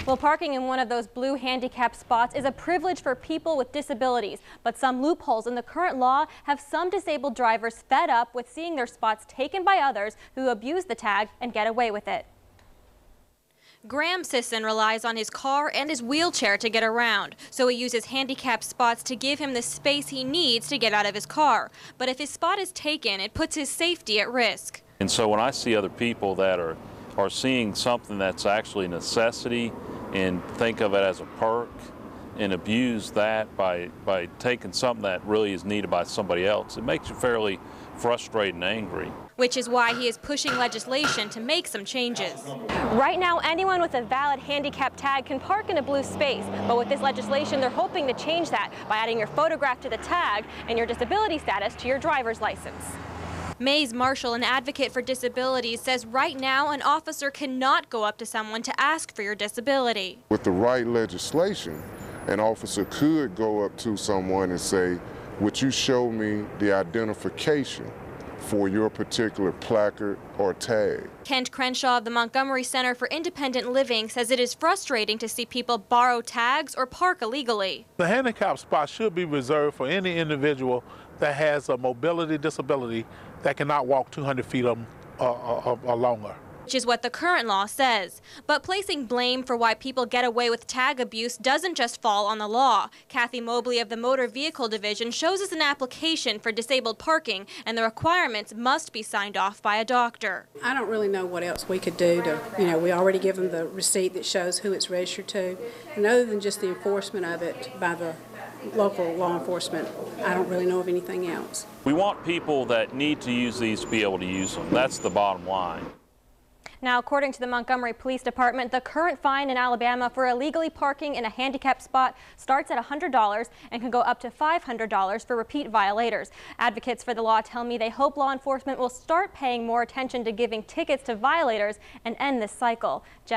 Well, parking in one of those blue handicap spots is a privilege for people with disabilities, but some loopholes in the current law have some disabled drivers fed up with seeing their spots taken by others who abuse the tag and get away with it. Graham Sisson relies on his car and his wheelchair to get around, so he uses handicap spots to give him the space he needs to get out of his car. But if his spot is taken, it puts his safety at risk. And so when I see other people that are seeing something that's actually a necessity and think of it as a perk and abuse that by taking something that really is needed by somebody else, it makes you fairly frustrated and angry. Which is why he is pushing legislation to make some changes. Right now, anyone with a valid handicap tag can park in a blue space, but with this legislation, they're hoping to change that by adding your photograph to the tag and your disability status to your driver's license. Mays Marshall, an advocate for disabilities, says right now an officer cannot go up to someone to ask for your disability. With the right legislation, an officer could go up to someone and say, would you show me the identification for your particular placard or tag? Kent Crenshaw of the Montgomery Center for Independent Living says it is frustrating to see people borrow tags or park illegally. The handicap spot should be reserved for any individual that has a mobility disability that cannot walk 200 feet or longer. Which is what the current law says. But placing blame for why people get away with tag abuse doesn't just fall on the law. Kathy Mobley of the Motor Vehicle Division shows us an application for disabled parking, and the requirements must be signed off by a doctor. I don't really know what else we could do to, we already give them the receipt that shows who it's registered to. And other than just the enforcement of it by the local law enforcement, I don't really know of anything else. We want people that need to use these to be able to use them. That's the bottom line. Now, according to the Montgomery Police Department, the current fine in Alabama for illegally parking in a handicapped spot starts at $100 and can go up to $500 for repeat violators. Advocates for the law tell me they hope law enforcement will start paying more attention to giving tickets to violators and end this cycle. Jeff?